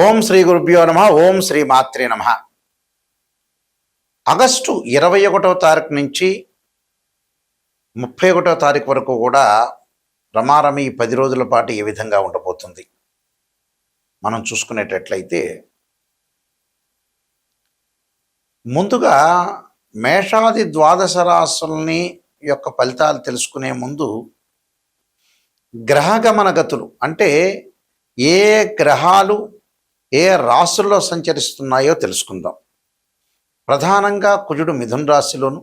ఓం శ్రీ గురుభ్యో నమ. ఓం శ్రీ మాత్రే నమ. ఆగస్టు 21వ తారీఖు నుంచి 31వ తారీఖు వరకు కూడా రమారమి 10 రోజుల పాటు ఏ విధంగా ఉండబోతుంది మనం చూసుకునేటట్లయితే, ముందుగా మేషాది ద్వాదశ రాశుల్ని యొక్క ఫలితాలు తెలుసుకునే ముందు గ్రహగమన గతులు అంటే ఏ గ్రహాలు ఏ రాశుల్లో సంచరిస్తున్నాయో తెలుసుకుందాం. ప్రధానంగా కుజుడు మిథున రాశిలోను,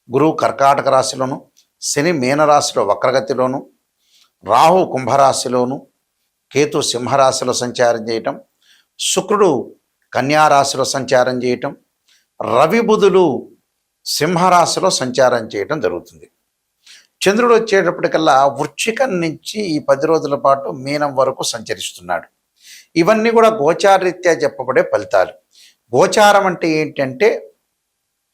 గురువు కర్కాటక రాశిలోను, శని మీనరాశిలో వక్రగతిలోను, రాహు కుంభరాశిలోను, కేతు సింహరాశిలో సంచారం చేయటం, శుక్రుడు కన్యారాశిలో సంచారం చేయటం, రవి బుధులు సింహరాశిలో సంచారం చేయటం జరుగుతుంది. చంద్రుడు వచ్చేటప్పటికల్లా వృశ్చికం నుంచి ఈ 10 రోజుల పాటు మీనం వరకు సంచరిస్తున్నాడు. ఇవన్నీ కూడా గోచారరీత్యా చెప్పబడే ఫలితాలు. గోచారం అంటే ఏంటంటే,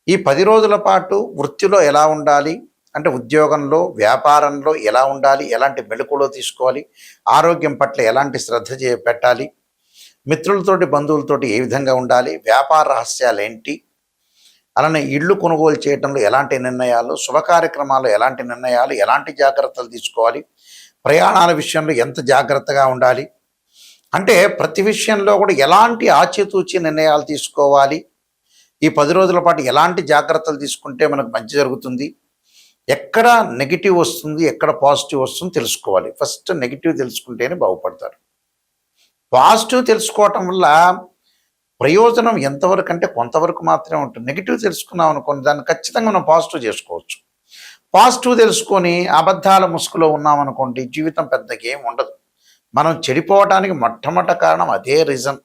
ఈ 10 రోజుల పాటు వృత్తిలో ఎలా ఉండాలి, అంటే ఉద్యోగంలో వ్యాపారంలో ఎలా ఉండాలి, ఎలాంటి మెళకువలు తీసుకోవాలి, ఆరోగ్యం పట్ల ఎలాంటి శ్రద్ధ పెట్టాలి, మిత్రులతోటి బంధువులతోటి ఏ విధంగా ఉండాలి, వ్యాపార రహస్యాలు ఏంటి, అలానే ఇళ్ళు కొనుగోలు చేయడంలో ఎలాంటి నిర్ణయాలు, శుభ కార్యక్రమాల్లో ఎలాంటి నిర్ణయాలు, ఎలాంటి జాగ్రత్తలు తీసుకోవాలి, ప్రయాణాల విషయంలో ఎంత జాగ్రత్తగా ఉండాలి, అంటే ప్రతి విషయంలో కూడా ఎలాంటి ఆచితూచి నిర్ణయాలు తీసుకోవాలి, ఈ 10 రోజుల పాటు ఎలాంటి జాగ్రత్తలు తీసుకుంటే మనకు మంచి జరుగుతుంది, ఎక్కడ నెగిటివ్ వస్తుంది ఎక్కడ పాజిటివ్ వస్తుంది తెలుసుకోవాలి. ఫస్ట్ నెగిటివ్ తెలుసుకుంటేనే బాగుపడతారు. పాజిటివ్ తెలుసుకోవటం వల్ల ప్రయోజనం ఎంతవరకు అంటే కొంతవరకు మాత్రమే ఉంటుంది. నెగిటివ్ తెలుసుకున్నాం అనుకోండి, దాన్ని ఖచ్చితంగా మనం పాజిటివ్ చేసుకోవచ్చు. పాజిటివ్ తెలుసుకొని అబద్ధాల ముసుగులో ఉన్నామనుకోండి, జీవితం పెద్దగా ఏం ఉండదు. మనం చెడిపోవటానికి మొట్టమొదటి కారణం అదే రీజన్.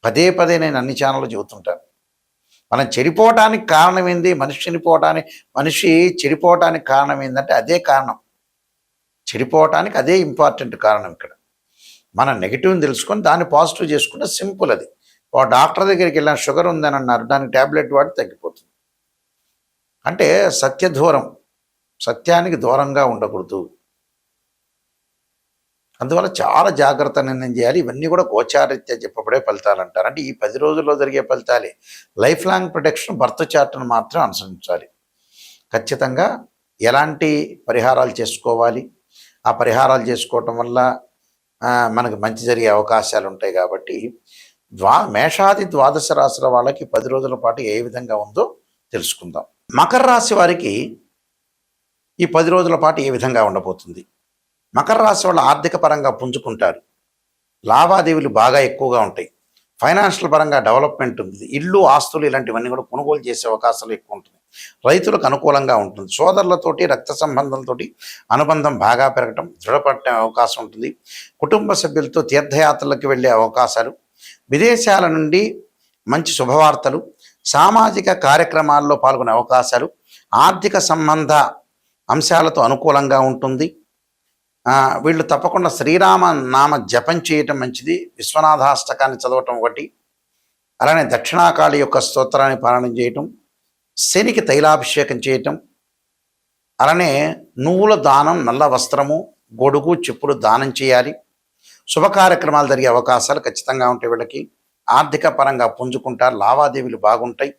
పదే పదే నేను అన్ని ఛానళ్ళు చెబుతుంటాను. మనం చెడిపోవటానికి కారణం ఏంది, మనిషి చెడిపోవటానికి కారణం ఏంటంటే అదే కారణం. చెడిపోవటానికి అదే ఇంపార్టెంట్ కారణం. ఇక్కడ మనం నెగిటివ్ని తెలుసుకొని దాన్ని పాజిటివ్ చేసుకుంటే సింపుల్. అది ఒక డాక్టర్ దగ్గరికి వెళ్ళిన షుగర్ ఉందని అన్నారు, దానికి ట్యాబ్లెట్ వాడి తగ్గిపోతుంది. అంటే సత్యానికి దూరంగా ఉండకూడదు. అందువల్ల చాలా జాగ్రత్త నిర్ణయం చేయాలి. ఇవన్నీ కూడా గోచారరీత్యా చెప్పబడే ఫలితాలు అంటారు. అంటే ఈ 10 రోజుల్లో జరిగే ఫలితాలే. లైఫ్ లాంగ్ ప్రొటెక్షన్ బర్త్ చార్ట్ను మాత్రం అనుసరించాలి. ఖచ్చితంగా ఎలాంటి పరిహారాలు చేసుకోవాలి, ఆ పరిహారాలు చేసుకోవటం వల్ల మనకు మంచి జరిగే అవకాశాలు ఉంటాయి. కాబట్టి మేషాది ద్వాదశ రాశుల వాళ్ళకి 10 రోజుల పాటు ఏ విధంగా ఉందో తెలుసుకుందాం. మకర రాశి వారికి ఈ 10 రోజుల పాటు ఏ విధంగా ఉండబోతుంది. మకర రాశి వాళ్ళు ఆర్థిక పరంగా పుంజుకుంటారు, లావాదేవీలు బాగా ఎక్కువగా ఉంటాయి, ఫైనాన్షియల్ పరంగా డెవలప్మెంట్ ఉంది, ఇల్లు ఆస్తులు ఇలాంటివన్నీ కూడా కొనుగోలు చేసే అవకాశాలు ఎక్కువ ఉంటుంది, రైతులకు అనుకూలంగా ఉంటుంది, సోదరులతోటి రక్త సంబంధాలతోటి అనుబంధం బాగా పెరగటం, దృఢపడే అవకాశం ఉంటుంది, కుటుంబ సభ్యులతో తీర్థయాత్రలకు వెళ్ళే అవకాశాలు, విదేశాల నుండి మంచి శుభవార్తలు, సామాజిక కార్యక్రమాల్లో పాల్గొనే అవకాశాలు, ఆర్థిక సంబంధ అంశాలతో అనుకూలంగా ఉంటుంది. వీళ్ళు తప్పకుండా శ్రీరామ నామ జపం చేయటం మంచిది, విశ్వనాథాష్టకాన్ని చదవటం ఒకటి, అలానే దక్షిణాకాళి యొక్క స్తోత్రాన్ని పారాయణం చేయటం, శనికి తైలాభిషేకం చేయటం, అలానే నువ్వుల దానం, నల్ల వస్త్రము, గొడుగు, చెప్పులు దానం చేయాలి. శుభ కార్యక్రమాలు జరిగే అవకాశాలు ఖచ్చితంగా ఉంటాయి. వీళ్ళకి ఆర్థిక పరంగా పుంజుకుంటారు, లావాదేవీలు బాగుంటాయి,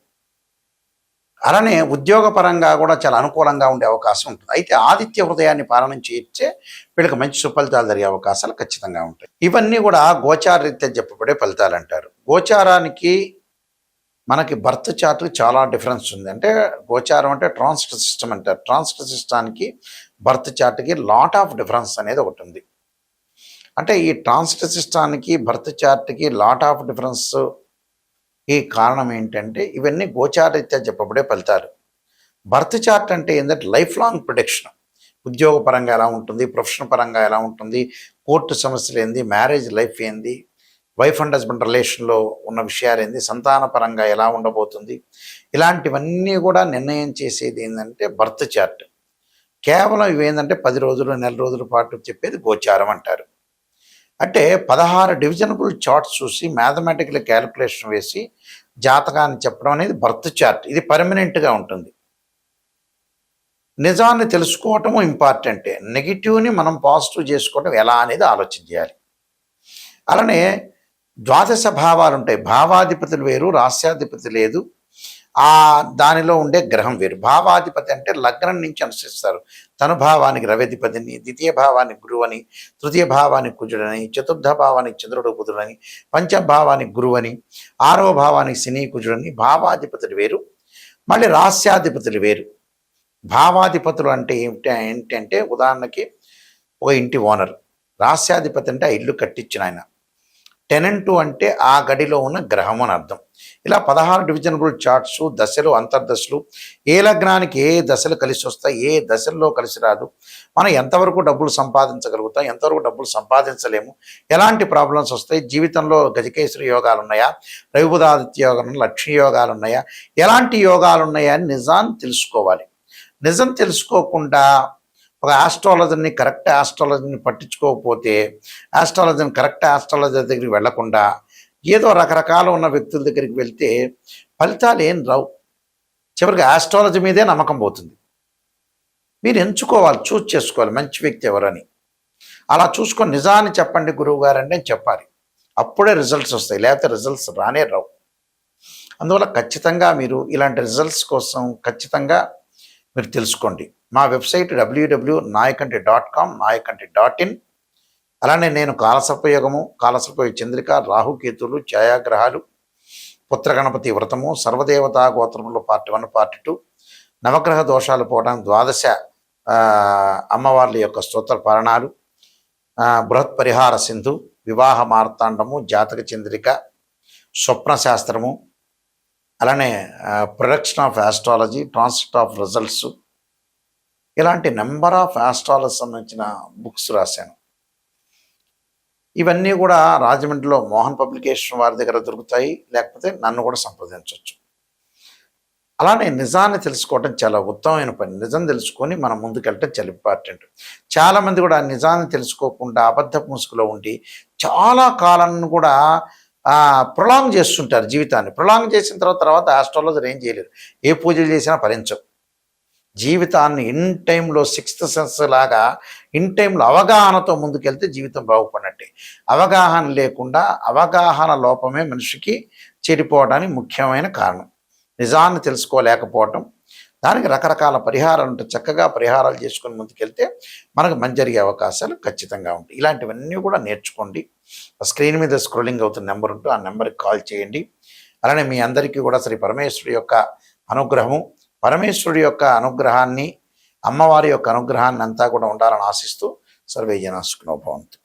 అలానే ఉద్యోగపరంగా కూడా చాలా అనుకూలంగా ఉండే అవకాశం ఉంటుంది. అయితే ఆదిత్య హృదయాన్ని పాలన చేయొచ్చే వీళ్ళకి మంచి సుఫలితాలు జరిగే అవకాశాలు ఖచ్చితంగా ఉంటాయి. ఇవన్నీ కూడా గోచారరీత్యా చెప్పబడే ఫలితాలు అంటారు. గోచారానికి మనకి బర్త్ చార్ట్కి చాలా డిఫరెన్స్ ఉంది. అంటే గోచారం అంటే ట్రాన్సిట్ సిస్టమ్ అంటారు. ట్రాన్సిట్ సిస్టానికి బర్త్ చార్ట్కి లాట్ ఆఫ్ డిఫరెన్స్ అనేది ఒకటి ఉంది. అంటే ఈ ట్రాన్సిట్ సిస్టానికి బర్త్ చార్ట్కి లాట్ ఆఫ్ డిఫరెన్స్ ఈ కారణం ఏంటంటే ఇవన్నీ గోచారరీత్యా చెప్పబడే ఫలితాలు. బర్త్ చార్ట్ అంటే ఏంటంటే లైఫ్ లాంగ్ ప్రొటెక్షన్. ఉద్యోగ పరంగా ఎలా ఉంటుంది, ప్రొఫెషన్ పరంగా ఎలా ఉంటుంది, కోర్టు సమస్యలు ఏంది, మ్యారేజ్ లైఫ్ ఏంది, వైఫ్ అండ్ హస్బెండ్ రిలేషన్లో ఉన్న విషయాలు ఏంది, సంతాన పరంగా ఎలా ఉండబోతుంది, ఇలాంటివన్నీ కూడా నిర్ణయం చేసేది ఏంటంటే బర్త్ చార్ట్. కేవలం ఇవేంటంటే 10 రోజులు, నెల రోజుల పాటు చెప్పేది గోచారం అంటారు. అంటే 16 డివిజనబుల్ చార్ట్స్ చూసి మ్యాథమెటికల్ క్యాలిక్యులేషన్ వేసి జాతకాన్ని చెప్పడం అనేది బర్త్ చార్ట్. ఇది పర్మనెంట్గా ఉంటుంది. నిజాన్ని తెలుసుకోవటము ఇంపార్టెంటే, నెగిటివ్ని మనం పాజిటివ్ చేసుకోవటం ఎలా అనేది ఆలోచన చేయాలి. అలానే ద్వాదశ భావాలు ఉంటాయి. భావాధిపతులు వేరు, రాస్యాధిపతి లేదు. దానిలో ఉండే గ్రహం వేరు. భావాధిపతి అంటే లగ్నం నుంచి అనుసరిస్తారు. తను భావానికి రవ్యధిపతిని, ద్వితీయ భావానికి గురువని, తృతీయ భావానికి కుజుడని, చతుర్థ భావానికి చంద్రుడు బుధుడని, పంచభావానికి గురువని, ఆరవ భావానికి శని కుజుడని. భావాధిపతులు వేరు, మళ్ళీ రాస్యాధిపతులు వేరు. భావాధిపతులు అంటే ఏంటంటే ఉదాహరణకి ఒక ఇంటి ఓనర్. రాస్యాధిపతి అంటే ఆ ఇల్లు కట్టించిన ఆయన. టెనెంటు అంటే ఆ గడిలో ఉన్న గ్రహం అని అర్థం. ఇలా 16 డివిజనబుల్ చార్ట్స్, దశలు, అంతర్దశలు, ఏ లగ్నానికి ఏ దశలు కలిసి వస్తాయి, ఏ దశల్లో కలిసి రాదు, మనం ఎంతవరకు డబ్బులు సంపాదించగలుగుతాం, ఎంతవరకు డబ్బులు సంపాదించలేము, ఎలాంటి ప్రాబ్లమ్స్ వస్తాయి, జీవితంలో గజకేశ్వరి యోగాలు ఉన్నాయా, రవిబుధాదిత్య యోగం, లక్ష్మీ యోగాలు ఉన్నాయా, ఎలాంటి యోగాలు ఉన్నాయా అని నిజాన్ని తెలుసుకోవాలి. నిజం తెలుసుకోకుండా ఒక ఆస్ట్రాలజర్ని, కరెక్ట్ ఆస్ట్రాలజీని పట్టించుకోకపోతే, కరెక్ట్ ఆస్ట్రాలజర్ దగ్గరికి వెళ్లకుండా ఏదో రకరకాల ఉన్న వ్యక్తుల దగ్గరికి వెళ్తే ఫలితాలు ఏం రావు. చివరికి ఆస్ట్రాలజీ మీదే నమ్మకం పోతుంది. మీరు ఎంచుకోవాలి, చూస్ చేసుకోవాలి మంచి వ్యక్తి ఎవరని. అలా చూసుకొని నిజాన్ని చెప్పండి గురువు గారు అంటే చెప్పాలి. అప్పుడే రిజల్ట్స్ వస్తాయి, లేకపోతే రిజల్ట్స్ రానే రావు. అందువల్ల ఖచ్చితంగా మీరు ఇలాంటి రిజల్ట్స్ కోసం ఖచ్చితంగా మీరు తెలుసుకోండి. మా వెబ్సైట్ www.nayakanti.com, nayakanti.in. అలానే నేను కాలసర్పయోగము, కాలసర్ప చంద్రిక, రాహుకేతులు, ఛాయాగ్రహాలు, పుత్రగణపతి వ్రతము, సర్వదేవతా గోత్రములు పార్ట్ 1, పార్ట్ 2, నవగ్రహ దోషాలు పోవడానికి 12 అమ్మవార్ల యొక్క స్తోత్ర పారణాలు, బృహత్ పరిహార సింధు, వివాహ మార్తాండము, జాతక చంద్రిక, స్వప్న శాస్త్రము, అలానే production of astrology, transfer of results, ఇలాంటి నెంబర్ ఆఫ్ ఆస్ట్రాలజీ సంబంధించిన బుక్స్ రాశాను. ఇవన్నీ కూడా రాజమండ్రిలో మోహన్ పబ్లికేషన్ వారి దగ్గర దొరుకుతాయి, లేకపోతే నన్ను కూడా సంప్రదించవచ్చు. అలానే నిజాన్ని తెలుసుకోవడం చాలా ఉత్తమమైన పని. నిజం తెలుసుకొని మనం ముందుకెళ్ళటం చాలా ఇంపార్టెంట్. చాలామంది కూడా నిజాన్ని తెలుసుకోకుండా అబద్ధపు ముసుగులో ఉండి చాలా కాలాన్ని కూడా ప్రొలాంగ్ చేస్తుంటారు జీవితాన్ని. ప్రొలాంగ్ చేసిన తర్వాత ఆస్ట్రాలజర్ ఏం చేయలేరు, ఏ పూజలు చేసినా ఫలించవు. జీవితాన్ని ఇన్ టైంలో 6th సెన్స్ లాగా ఇన్ టైంలో అవగాహనతో ముందుకెళ్తే జీవితం బాగుపడినట్టే. అవగాహన లేకుండా, అవగాహన లోపమే మనిషికి చెడిపోవడానికి ముఖ్యమైన కారణం. నిజాన్ని తెలుసుకోలేకపోవటం. దానికి రకరకాల పరిహారాలు ఉంటాయి. చక్కగా పరిహారాలు చేసుకొని ముందుకెళ్తే మనకు మంచి జరిగే అవకాశాలు ఖచ్చితంగా ఉంటాయి. ఇలాంటివన్నీ కూడా నేర్చుకోండి. స్క్రీన్ మీద స్క్రోలింగ్ అవుతున్న నెంబర్ ఉంటూ ఆ నెంబర్కి కాల్ చేయండి. అలానే మీ అందరికీ కూడా శ్రీ పరమేశ్వరుడి యొక్క అనుగ్రహము, పరమేశ్వరుడి యొక్క అనుగ్రహాన్ని, అమ్మవారి యొక్క అనుగ్రహాన్ని అంతా కూడా ఉండాలని ఆశిస్తూ సర్వే జనా సుఖినో భవంతు.